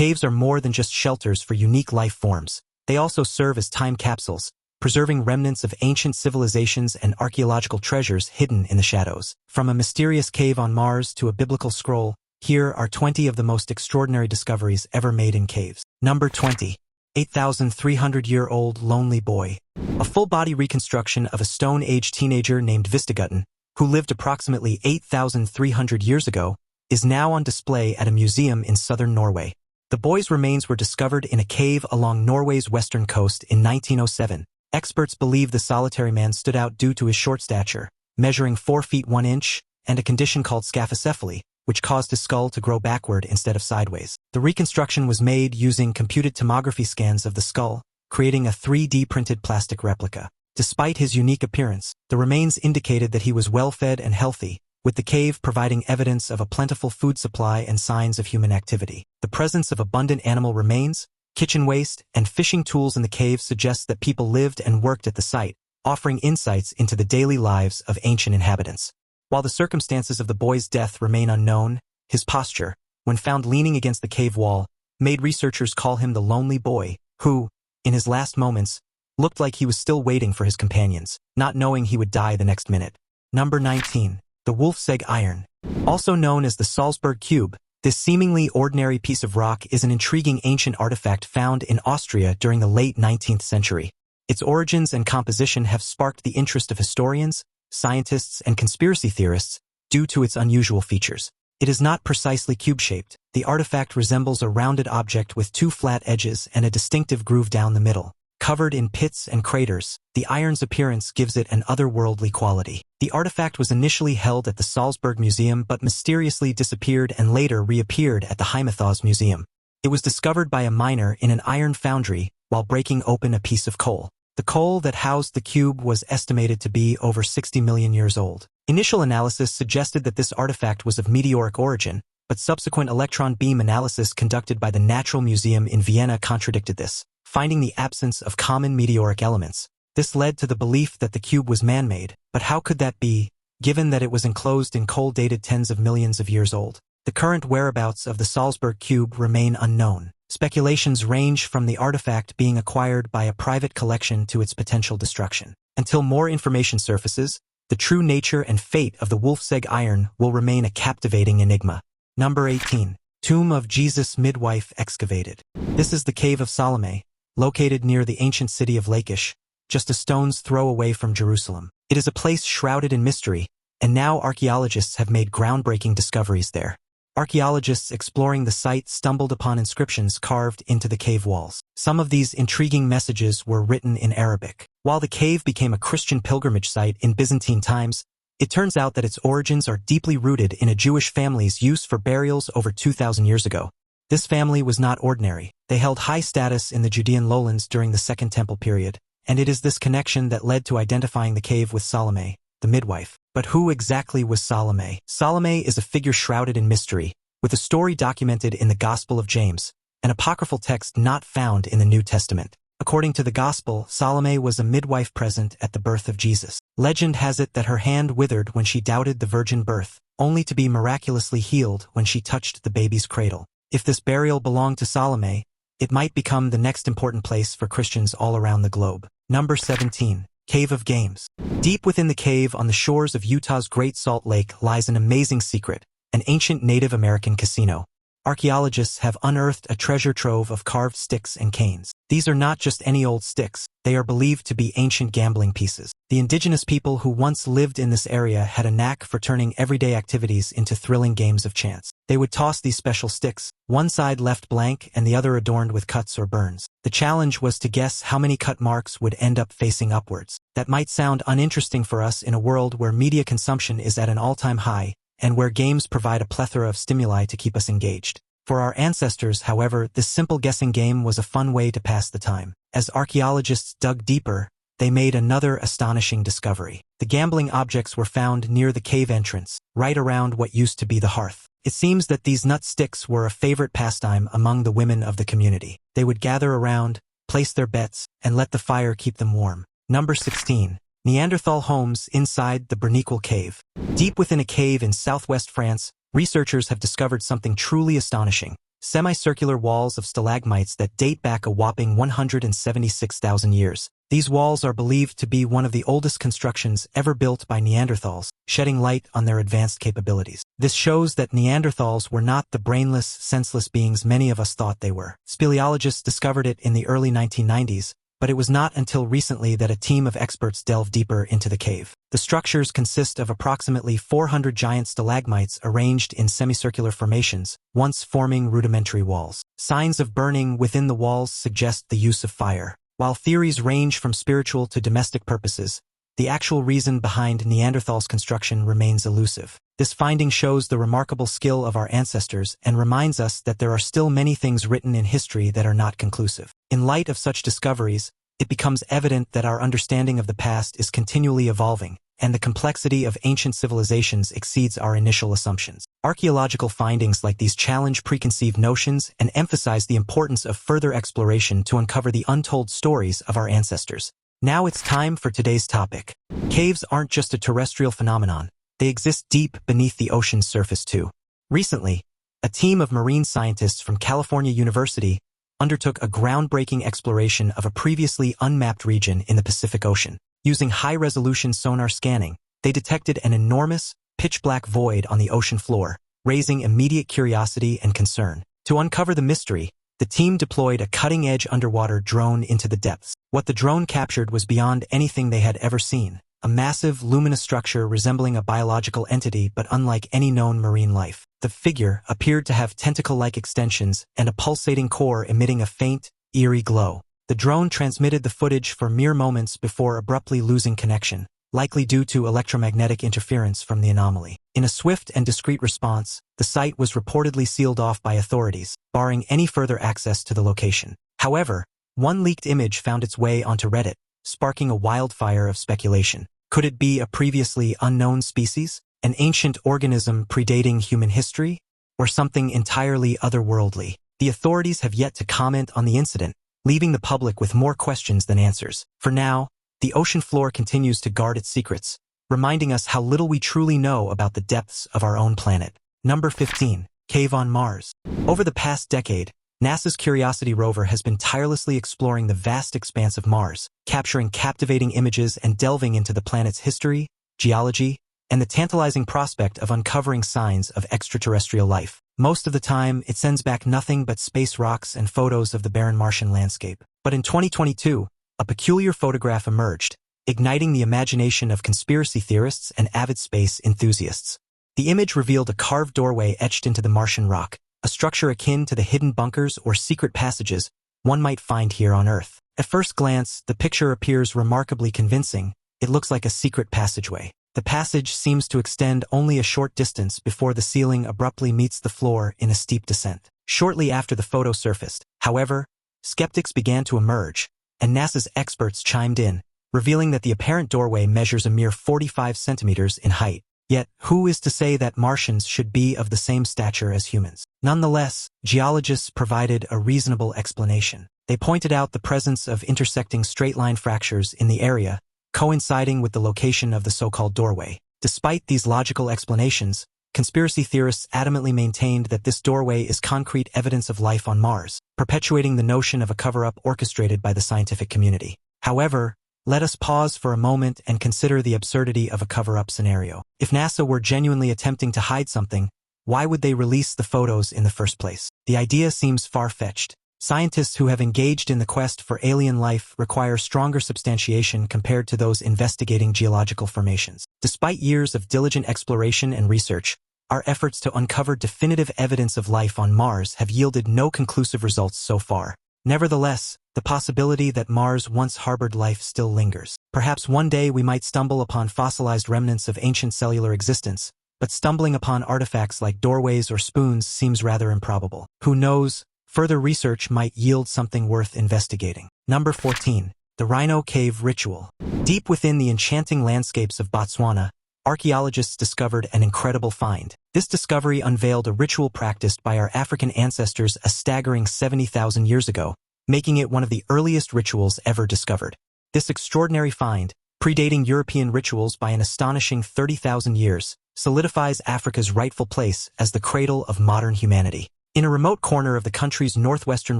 caves are more than just shelters for unique life forms. They also serve as time capsules, preserving remnants of ancient civilizations and archaeological treasures hidden in the shadows. From a mysterious cave on Mars to a biblical scroll, here are 20 of the most extraordinary discoveries ever made in caves. Number 20. 8,300-year-old lonely boy. A full-body reconstruction of a Stone Age teenager named Vistaguten, who lived approximately 8,300 years ago, is now on display at a museum in southern Norway. The boy's remains were discovered in a cave along Norway's western coast in 1907. Experts believe the solitary man stood out due to his short stature, measuring 4 feet 1 inch, and a condition called scaphocephaly, which caused his skull to grow backward instead of sideways. The reconstruction was made using computed tomography scans of the skull, creating a 3D printed plastic replica. Despite his unique appearance, the remains indicated that he was well-fed and healthy, with the cave providing evidence of a plentiful food supply and signs of human activity. The presence of abundant animal remains, kitchen waste, and fishing tools in the cave suggests that people lived and worked at the site, offering insights into the daily lives of ancient inhabitants. While the circumstances of the boy's death remain unknown, his posture, when found leaning against the cave wall, made researchers call him the lonely boy, who, in his last moments, looked like he was still waiting for his companions, not knowing he would die the next minute. Number 19. The Wolf's Egg Iron. Also known as the Salzburg Cube, this seemingly ordinary piece of rock is an intriguing ancient artifact found in Austria during the late 19th century. Its origins and composition have sparked the interest of historians, scientists, and conspiracy theorists due to its unusual features. It is not precisely cube-shaped. The artifact resembles a rounded object with 2 flat edges and a distinctive groove down the middle. Covered in pits and craters, the iron's appearance gives it an otherworldly quality. The artifact was initially held at the Salzburg Museum but mysteriously disappeared and later reappeared at the Heimathaus Museum. It was discovered by a miner in an iron foundry while breaking open a piece of coal. The coal that housed the cube was estimated to be over 60 million years old. Initial analysis suggested that this artifact was of meteoric origin, but subsequent electron beam analysis conducted by the Natural Museum in Vienna contradicted this, finding the absence of common meteoric elements. This led to the belief that the cube was man-made, but how could that be, given that it was enclosed in coal dated tens of millions of years old? The current whereabouts of the Salzburg cube remain unknown. Speculations range from the artifact being acquired by a private collection to its potential destruction. Until more information surfaces, the true nature and fate of the Wolf's Egg Iron will remain a captivating enigma. Number 18. Tomb of Jesus Midwife excavated. This is the Cave of Salome, located near the ancient city of Lachish, just a stone's throw away from Jerusalem. It is a place shrouded in mystery, and now archaeologists have made groundbreaking discoveries there. Archaeologists exploring the site stumbled upon inscriptions carved into the cave walls. Some of these intriguing messages were written in Arabic. While the cave became a Christian pilgrimage site in Byzantine times, it turns out that its origins are deeply rooted in a Jewish family's use for burials over 2,000 years ago. This family was not ordinary. They held high status in the Judean lowlands during the Second Temple period, and it is this connection that led to identifying the cave with Salome, the midwife. But who exactly was Salome? Salome is a figure shrouded in mystery, with a story documented in the Gospel of James, an apocryphal text not found in the New Testament. According to the Gospel, Salome was a midwife present at the birth of Jesus. Legend has it that her hand withered when she doubted the virgin birth, only to be miraculously healed when she touched the baby's cradle. If this burial belonged to Salome, it might become the next important place for Christians all around the globe. Number 17. Cave of Games. Deep within the cave on the shores of Utah's Great Salt Lake lies an amazing secret, an ancient Native American casino. Archaeologists have unearthed a treasure trove of carved sticks and canes. These are not just any old sticks, they are believed to be ancient gambling pieces. The indigenous people who once lived in this area had a knack for turning everyday activities into thrilling games of chance. They would toss these special sticks, one side left blank and the other adorned with cuts or burns. The challenge was to guess how many cut marks would end up facing upwards. That might sound uninteresting for us in a world where media consumption is at an all-time high, and where games provide a plethora of stimuli to keep us engaged. For our ancestors, however, this simple guessing game was a fun way to pass the time. As archaeologists dug deeper, they made another astonishing discovery. The gambling objects were found near the cave entrance, right around what used to be the hearth. It seems that these nut sticks were a favorite pastime among the women of the community. They would gather around, place their bets, and let the fire keep them warm. Number 16. Neanderthal homes inside the Bruniquel Cave. Deep within a cave in southwest France, researchers have discovered something truly astonishing. semicircular walls of stalagmites that date back a whopping 176,000 years. These walls are believed to be one of the oldest constructions ever built by Neanderthals, shedding light on their advanced capabilities. This shows that Neanderthals were not the brainless, senseless beings many of us thought they were. Speleologists discovered it in the early 1990s, but it was not until recently that a team of experts delved deeper into the cave. The structures consist of approximately 400 giant stalagmites arranged in semicircular formations, once forming rudimentary walls. Signs of burning within the walls suggest the use of fire. While theories range from spiritual to domestic purposes, the actual reason behind Neanderthals' construction remains elusive. This finding shows the remarkable skill of our ancestors and reminds us that there are still many things written in history that are not conclusive. In light of such discoveries, it becomes evident that our understanding of the past is continually evolving, and the complexity of ancient civilizations exceeds our initial assumptions. Archaeological findings like these challenge preconceived notions and emphasize the importance of further exploration to uncover the untold stories of our ancestors. Now it's time for today's topic. Caves aren't just a terrestrial phenomenon, they exist deep beneath the ocean's surface too. Recently, a team of marine scientists from California University undertook a groundbreaking exploration of a previously unmapped region in the Pacific Ocean. Using high-resolution sonar scanning, they detected an enormous, pitch-black void on the ocean floor, raising immediate curiosity and concern. To uncover the mystery, the team deployed a cutting-edge underwater drone into the depths. What the drone captured was beyond anything they had ever seen, a massive, luminous structure resembling a biological entity but unlike any known marine life. The figure appeared to have tentacle-like extensions and a pulsating core emitting a faint, eerie glow. The drone transmitted the footage for mere moments before abruptly losing connection, likely due to electromagnetic interference from the anomaly. In a swift and discreet response, the site was reportedly sealed off by authorities, barring any further access to the location. However, one leaked image found its way onto Reddit, sparking a wildfire of speculation. Could it be a previously unknown species? An ancient organism predating human history? Or something entirely otherworldly? The authorities have yet to comment on the incident, leaving the public with more questions than answers. For now, the ocean floor continues to guard its secrets, reminding us how little we truly know about the depths of our own planet. Number 15. Cave on Mars. Over the past decade, NASA's Curiosity rover has been tirelessly exploring the vast expanse of Mars, capturing captivating images and delving into the planet's history, geology, and the tantalizing prospect of uncovering signs of extraterrestrial life. Most of the time, it sends back nothing but space rocks and photos of the barren Martian landscape. But in 2022, a peculiar photograph emerged, igniting the imagination of conspiracy theorists and avid space enthusiasts. The image revealed a carved doorway etched into the Martian rock, a structure akin to the hidden bunkers or secret passages one might find here on Earth. At first glance, the picture appears remarkably convincing. It looks like a secret passageway. The passage seems to extend only a short distance before the ceiling abruptly meets the floor in a steep descent. Shortly after the photo surfaced, however, skeptics began to emerge, and NASA's experts chimed in, revealing that the apparent doorway measures a mere 45 centimeters in height. Yet, who is to say that Martians should be of the same stature as humans? Nonetheless, geologists provided a reasonable explanation. They pointed out the presence of intersecting straight-line fractures in the area, coinciding with the location of the so-called doorway. Despite these logical explanations, conspiracy theorists adamantly maintained that this doorway is concrete evidence of life on Mars, perpetuating the notion of a cover-up orchestrated by the scientific community. However, let us pause for a moment and consider the absurdity of a cover-up scenario. If NASA were genuinely attempting to hide something, why would they release the photos in the first place? The idea seems far-fetched. Scientists who have engaged in the quest for alien life require stronger substantiation compared to those investigating geological formations. Despite years of diligent exploration and research, our efforts to uncover definitive evidence of life on Mars have yielded no conclusive results so far. Nevertheless, the possibility that Mars once harbored life still lingers. Perhaps one day we might stumble upon fossilized remnants of ancient cellular existence, but stumbling upon artifacts like doorways or spoons seems rather improbable. Who knows? Further research might yield something worth investigating. Number 14. The Rhino Cave Ritual. Deep within the enchanting landscapes of Botswana, archaeologists discovered an incredible find. This discovery unveiled a ritual practiced by our African ancestors a staggering 70,000 years ago, making it one of the earliest rituals ever discovered. This extraordinary find, predating European rituals by an astonishing 30,000 years, solidifies Africa's rightful place as the cradle of modern humanity. In a remote corner of the country's northwestern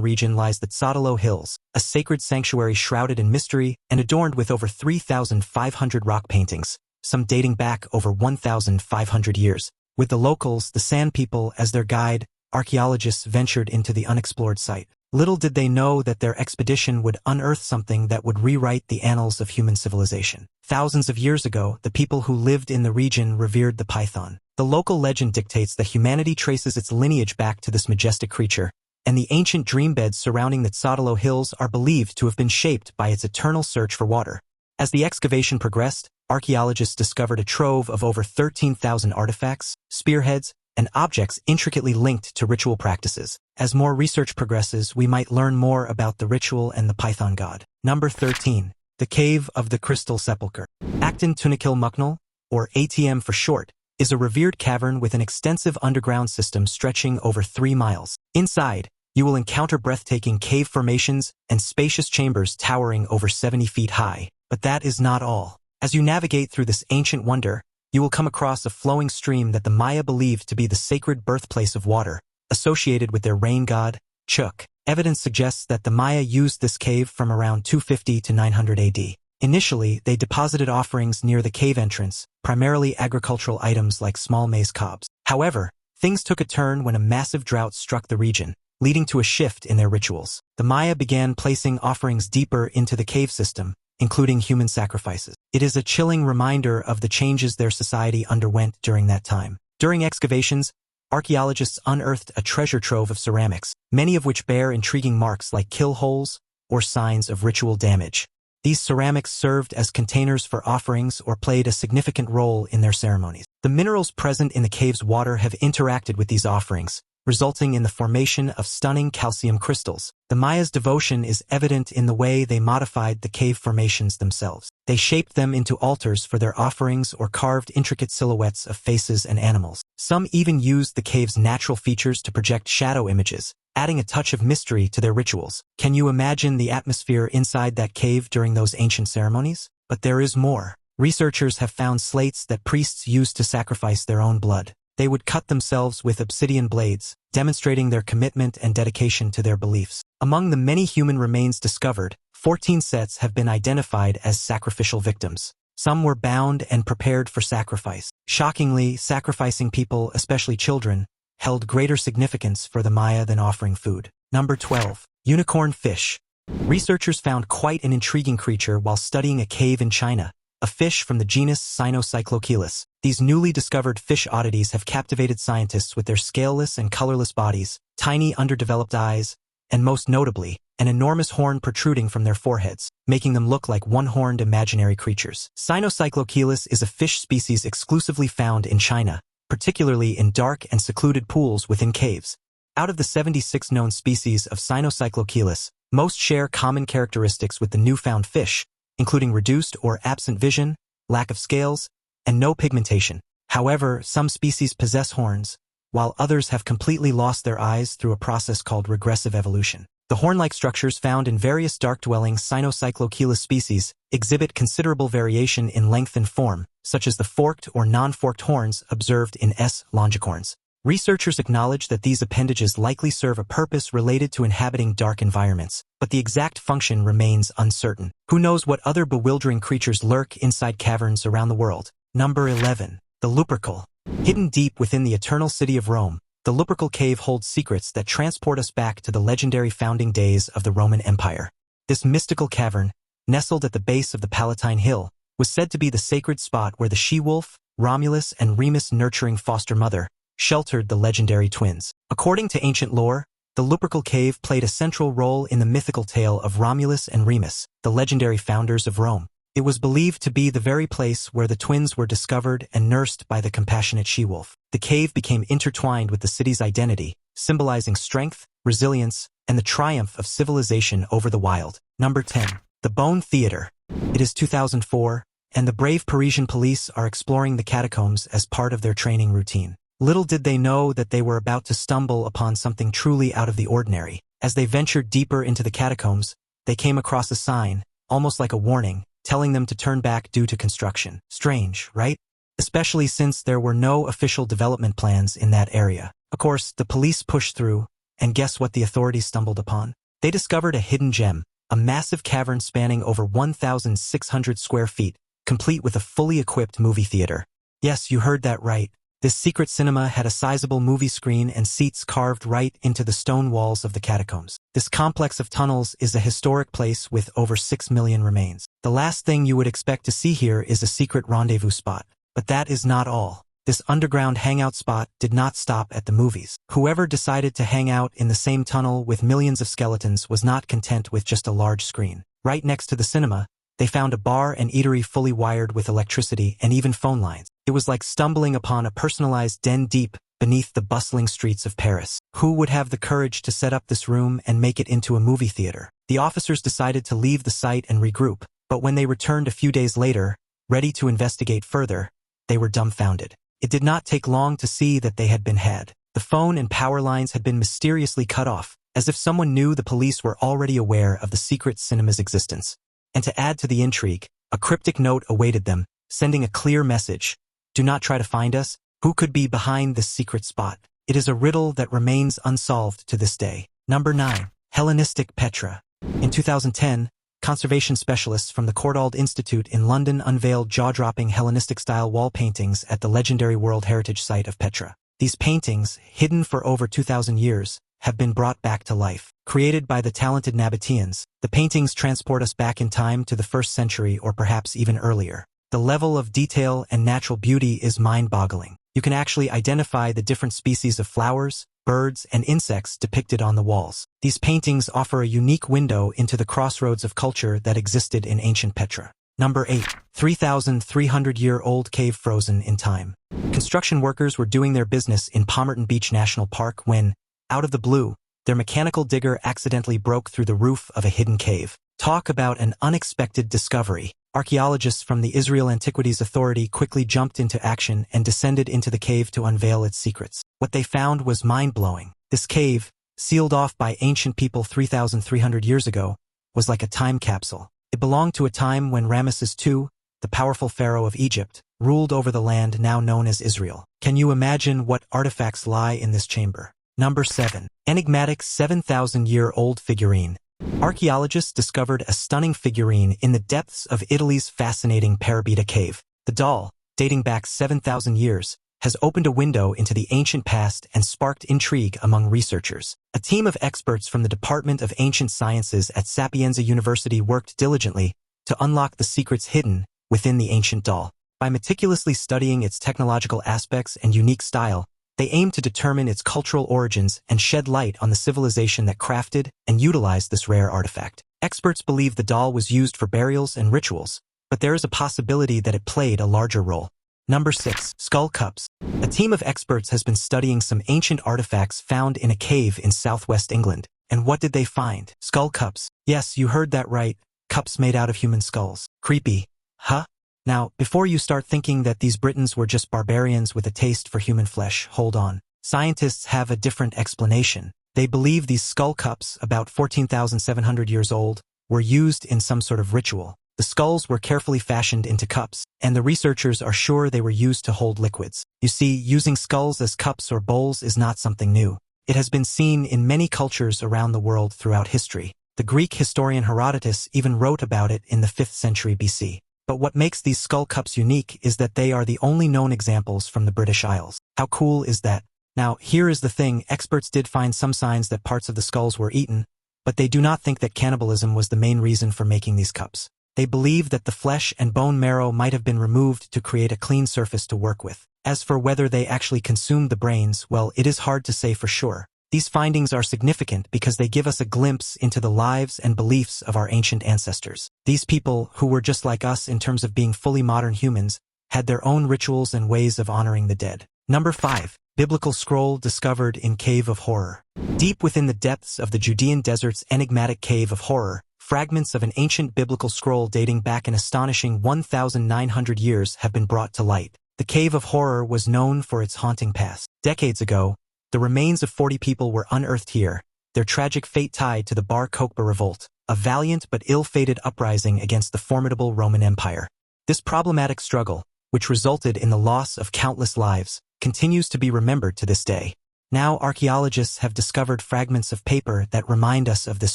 region lies the Tsadalo Hills, a sacred sanctuary shrouded in mystery and adorned with over 3,500 rock paintings, some dating back over 1,500 years. With the locals, the Sand People, as their guide, archaeologists ventured into the unexplored site. Little did they know that their expedition would unearth something that would rewrite the annals of human civilization. Thousands of years ago, the people who lived in the region revered the python. The local legend dictates that humanity traces its lineage back to this majestic creature, and the ancient dream beds surrounding the Tsadalo Hills are believed to have been shaped by its eternal search for water. As the excavation progressed, archaeologists discovered a trove of over 13,000 artifacts, spearheads, and objects intricately linked to ritual practices. As more research progresses, we might learn more about the ritual and the python god. Number 13. The Cave of the Crystal Sepulcher. Acton Tunikil Muknal, or ATM for short, is a revered cavern with an extensive underground system stretching over 3 miles. Inside, you will encounter breathtaking cave formations and spacious chambers towering over 70 feet high. But that is not all. As you navigate through this ancient wonder, you will come across a flowing stream that the Maya believed to be the sacred birthplace of water, associated with their rain god, Chuk. Evidence suggests that the Maya used this cave from around 250 to 900 AD. Initially, they deposited offerings near the cave entrance, primarily agricultural items like small maize cobs. However, things took a turn when a massive drought struck the region, leading to a shift in their rituals. The Maya began placing offerings deeper into the cave system, including human sacrifices. It is a chilling reminder of the changes their society underwent during that time. During excavations, archaeologists unearthed a treasure trove of ceramics, many of which bear intriguing marks like kill holes or signs of ritual damage. These ceramics served as containers for offerings or played a significant role in their ceremonies. The minerals present in the cave's water have interacted with these offerings, resulting in the formation of stunning calcium crystals. The Maya's devotion is evident in the way they modified the cave formations themselves. They shaped them into altars for their offerings or carved intricate silhouettes of faces and animals. Some even used the cave's natural features to project shadow images, adding a touch of mystery to their rituals. Can you imagine the atmosphere inside that cave during those ancient ceremonies? But there is more. Researchers have found slates that priests used to sacrifice their own blood. They would cut themselves with obsidian blades, demonstrating their commitment and dedication to their beliefs. Among the many human remains discovered, 14 sets have been identified as sacrificial victims. Some were bound and prepared for sacrifice. Shockingly, sacrificing people, especially children, held greater significance for the Maya than offering food. Number 12. Unicorn fish. Researchers found quite an intriguing creature while studying a cave in China, a fish from the genus Cynocyclocheilus. These newly discovered fish oddities have captivated scientists with their scaleless and colorless bodies, tiny underdeveloped eyes, and most notably, an enormous horn protruding from their foreheads, making them look like one-horned imaginary creatures. Cynocyclocheilus is a fish species exclusively found in China, particularly in dark and secluded pools within caves. Out of the 76 known species of Cynocyclocheilus, most share common characteristics with the newfound fish, including reduced or absent vision, lack of scales, and no pigmentation. However, some species possess horns, while others have completely lost their eyes through a process called regressive evolution. The horn-like structures found in various dark-dwelling Cynocyclocheilus species exhibit considerable variation in length and form, such as the forked or non-forked horns observed in S. longicorns. Researchers acknowledge that these appendages likely serve a purpose related to inhabiting dark environments, but the exact function remains uncertain. Who knows what other bewildering creatures lurk inside caverns around the world? Number 11. The Lupercal. Hidden deep within the eternal city of Rome, the Lupercal Cave holds secrets that transport us back to the legendary founding days of the Roman Empire. This mystical cavern, nestled at the base of the Palatine Hill, was said to be the sacred spot where the she-wolf, Romulus and Remus' nurturing foster mother, sheltered the legendary twins. According to ancient lore, the Lupercal Cave played a central role in the mythical tale of Romulus and Remus, the legendary founders of Rome. It was believed to be the very place where the twins were discovered and nursed by the compassionate she-wolf. The cave became intertwined with the city's identity, symbolizing strength, resilience, and the triumph of civilization over the wild. Number 10. The Bone Theater. It is 2004, and the brave Parisian police are exploring the catacombs as part of their training routine. Little did they know that they were about to stumble upon something truly out of the ordinary. As they ventured deeper into the catacombs, they came across a sign, almost like a warning, telling them to turn back due to construction. Strange, right? Especially since there were no official development plans in that area. Of course, the police pushed through, and guess what the authorities stumbled upon? They discovered a hidden gem, a massive cavern spanning over 1,600 square feet, complete with a fully equipped movie theater. Yes, you heard that right. This secret cinema had a sizable movie screen and seats carved right into the stone walls of the catacombs. This complex of tunnels is a historic place with over 6 million remains. The last thing you would expect to see here is a secret rendezvous spot. But that is not all. This underground hangout spot did not stop at the movies. Whoever decided to hang out in the same tunnel with millions of skeletons was not content with just a large screen. Right next to the cinema, they found a bar and eatery fully wired with electricity and even phone lines. It was like stumbling upon a personalized den deep beneath the bustling streets of Paris. Who would have the courage to set up this room and make it into a movie theater? The officers decided to leave the site and regroup, but when they returned a few days later, ready to investigate further, they were dumbfounded. It did not take long to see that they had been had. The phone and power lines had been mysteriously cut off, as if someone knew the police were already aware of the secret cinema's existence. And to add to the intrigue, a cryptic note awaited them, sending a clear message. Do not try to find us. Who could be behind this secret spot? It is a riddle that remains unsolved to this day. Number 9. Hellenistic Petra. In 2010, conservation specialists from the Courtauld Institute in London unveiled jaw-dropping Hellenistic-style wall paintings at the legendary World Heritage Site of Petra. These paintings, hidden for over 2,000 years, have been brought back to life. Created by the talented Nabateans, the paintings transport us back in time to the 1st century or perhaps even earlier. The level of detail and natural beauty is mind-boggling. You can actually identify the different species of flowers, birds, and insects depicted on the walls. These paintings offer a unique window into the crossroads of culture that existed in ancient Petra. Number 8. 3,300-year-old cave frozen in time. Construction workers were doing their business in Palmerton Beach National Park when, out of the blue, their mechanical digger accidentally broke through the roof of a hidden cave. Talk about an unexpected discovery. Archaeologists from the Israel Antiquities Authority quickly jumped into action and descended into the cave to unveil its secrets. What they found was mind-blowing. This cave, sealed off by ancient people 3,300 years ago, was like a time capsule. It belonged to a time when Ramesses II, the powerful pharaoh of Egypt, ruled over the land now known as Israel. Can you imagine what artifacts lie in this chamber? Number 7. Enigmatic 7,000-year-old figurine. Archaeologists discovered a stunning figurine in the depths of Italy's fascinating Bruniquel Cave. The doll, dating back 7,000 years, has opened a window into the ancient past and sparked intrigue among researchers. A team of experts from the Department of Ancient Sciences at Sapienza University worked diligently to unlock the secrets hidden within the ancient doll. By meticulously studying its technological aspects and unique style, they aimed to determine its cultural origins and shed light on the civilization that crafted and utilized this rare artifact. Experts believe the doll was used for burials and rituals, but there is a possibility that it played a larger role. Number 6. Skull cups. A team of experts has been studying some ancient artifacts found in a cave in southwest England. And what did they find? Skull cups. Yes, you heard that right. Cups made out of human skulls. Creepy. Huh? Now, before you start thinking that these Britons were just barbarians with a taste for human flesh, hold on. Scientists have a different explanation. They believe these skull cups, about 14,700 years old, were used in some sort of ritual. The skulls were carefully fashioned into cups, and the researchers are sure they were used to hold liquids. You see, using skulls as cups or bowls is not something new. It has been seen in many cultures around the world throughout history. The Greek historian Herodotus even wrote about it in the 5th century BC. But what makes these skull cups unique is that they are the only known examples from the British Isles. How cool is that? Now, here is the thing, experts did find some signs that parts of the skulls were eaten, but they do not think that cannibalism was the main reason for making these cups. They believe that the flesh and bone marrow might have been removed to create a clean surface to work with. As for whether they actually consumed the brains, well, it is hard to say for sure. These findings are significant because they give us a glimpse into the lives and beliefs of our ancient ancestors. These people, who were just like us in terms of being fully modern humans, had their own rituals and ways of honoring the dead. Number 5. Biblical scroll discovered in Cave of Horror. Deep within the depths of the Judean desert's enigmatic Cave of Horror, fragments of an ancient biblical scroll dating back an astonishing 1,900 years have been brought to light. The Cave of Horror was known for its haunting past. Decades ago, the remains of 40 people were unearthed here, their tragic fate tied to the Bar Kokhba revolt, a valiant but ill-fated uprising against the formidable Roman Empire. This problematic struggle, which resulted in the loss of countless lives, continues to be remembered to this day. Now archaeologists have discovered fragments of paper that remind us of this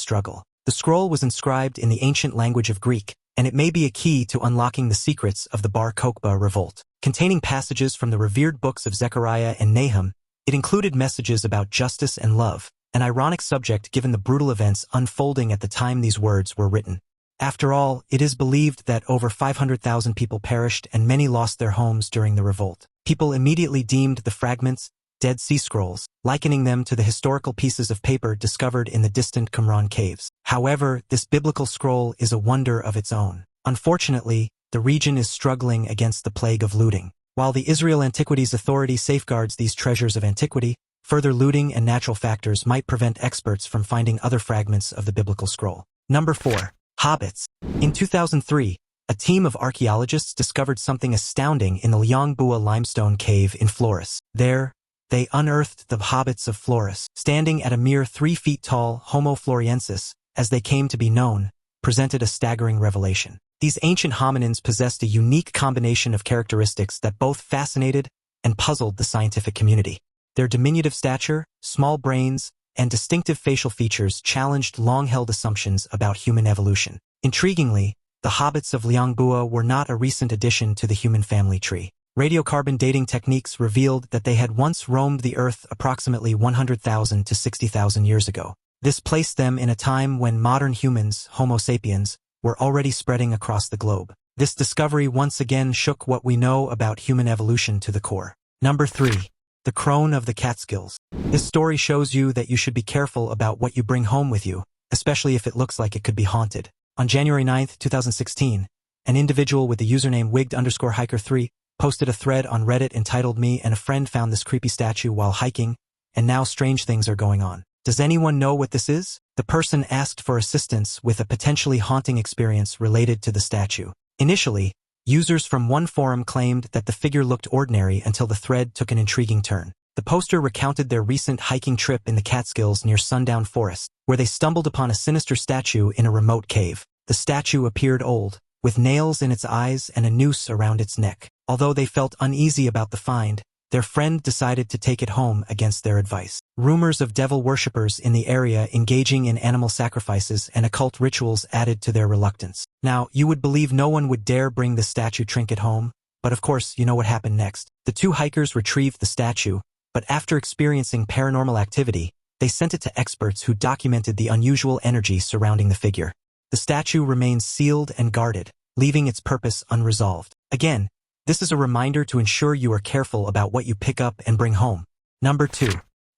struggle. The scroll was inscribed in the ancient language of Greek, and it may be a key to unlocking the secrets of the Bar Kokhba revolt. Containing passages from the revered books of Zechariah and Nahum, it included messages about justice and love, an ironic subject given the brutal events unfolding at the time these words were written. After all, it is believed that over 500,000 people perished and many lost their homes during the revolt. People immediately deemed the fragments Dead Sea Scrolls, likening them to the historical pieces of paper discovered in the distant Qumran caves. However, this biblical scroll is a wonder of its own. Unfortunately, the region is struggling against the plague of looting. While the Israel Antiquities Authority safeguards these treasures of antiquity, further looting and natural factors might prevent experts from finding other fragments of the biblical scroll. Number 4. Hobbits. In 2003, a team of archaeologists discovered something astounding in the Liang limestone cave in Flores. There, they unearthed the hobbits of Flores, standing at a mere 3 feet tall. Homo floriensis, as they came to be known, presented a staggering revelation. These ancient hominins possessed a unique combination of characteristics that both fascinated and puzzled the scientific community. Their diminutive stature, small brains, and distinctive facial features challenged long-held assumptions about human evolution. Intriguingly, the hobbits of Liang were not a recent addition to the human family tree. Radiocarbon dating techniques revealed that they had once roamed the Earth approximately 100,000 to 60,000 years ago. This placed them in a time when modern humans, Homo sapiens, were already spreading across the globe. This discovery once again shook what we know about human evolution to the core. Number 3. The crone of the Catskills. This story shows you that you should be careful about what you bring home with you, especially if it looks like it could be haunted. On January 9, 2016, an individual with the username wigged_hiker3 posted a thread on Reddit entitled "Me and a friend found this creepy statue while hiking, and now strange things are going on. Does anyone know what this is?" The person asked for assistance with a potentially haunting experience related to the statue. Initially, users from one forum claimed that the figure looked ordinary until the thread took an intriguing turn. The poster recounted their recent hiking trip in the Catskills near Sundown Forest, where they stumbled upon a sinister statue in a remote cave. The statue appeared old, with nails in its eyes and a noose around its neck. Although they felt uneasy about the find, their friend decided to take it home against their advice. Rumors of devil worshippers in the area engaging in animal sacrifices and occult rituals added to their reluctance. Now, you would believe no one would dare bring the statue trinket home, but of course, you know what happened next. The two hikers retrieved the statue, but after experiencing paranormal activity, they sent it to experts who documented the unusual energy surrounding the figure. The statue remains sealed and guarded, leaving its purpose unresolved. Again, this is a reminder to ensure you are careful about what you pick up and bring home. Number 2.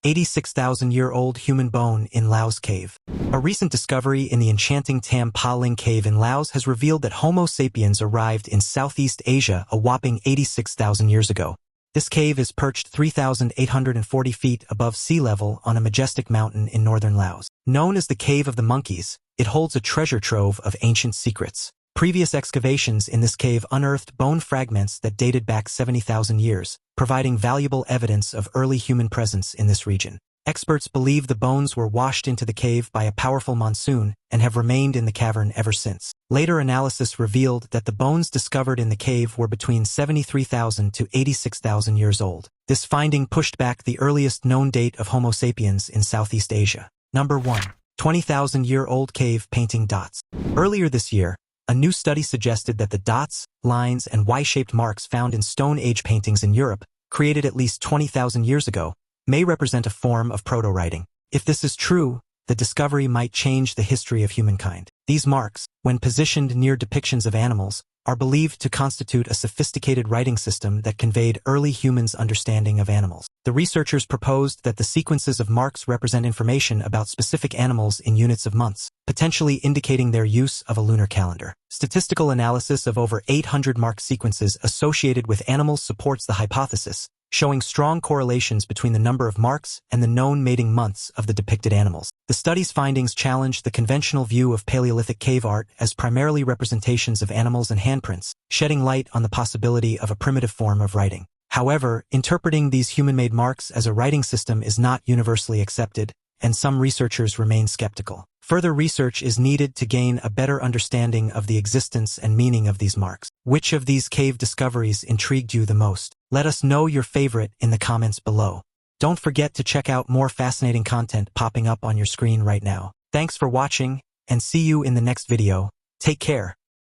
86,000-year-old human bone in Laos cave. A recent discovery in the enchanting Tam Pa Ling cave in Laos has revealed that Homo sapiens arrived in Southeast Asia a whopping 86,000 years ago. This cave is perched 3,840 feet above sea level on a majestic mountain in northern Laos. Known as the Cave of the Monkeys, it holds a treasure trove of ancient secrets. Previous excavations in this cave unearthed bone fragments that dated back 70,000 years, providing valuable evidence of early human presence in this region. Experts believe the bones were washed into the cave by a powerful monsoon and have remained in the cavern ever since. Later analysis revealed that the bones discovered in the cave were between 73,000 to 86,000 years old. This finding pushed back the earliest known date of Homo sapiens in Southeast Asia. Number 1. 20,000-year-old cave painting dots. Earlier this year, a new study suggested that the dots, lines, and Y-shaped marks found in Stone Age paintings in Europe, created at least 20,000 years ago, may represent a form of proto-writing. If this is true, the discovery might change the history of humankind. These marks, when positioned near depictions of animals, are believed to constitute a sophisticated writing system that conveyed early humans' understanding of animals. The researchers proposed that the sequences of marks represent information about specific animals in units of months, potentially indicating their use of a lunar calendar. Statistical analysis of over 800 mark sequences associated with animals supports the hypothesis, showing strong correlations between the number of marks and the known mating months of the depicted animals. The study's findings challenged the conventional view of Paleolithic cave art as primarily representations of animals and handprints, shedding light on the possibility of a primitive form of writing. However, interpreting these human-made marks as a writing system is not universally accepted, and some researchers remain skeptical. Further research is needed to gain a better understanding of the existence and meaning of these marks. Which of these cave discoveries intrigued you the most? Let us know your favorite in the comments below. Don't forget to check out more fascinating content popping up on your screen right now. Thanks for watching, and see you in the next video. Take care.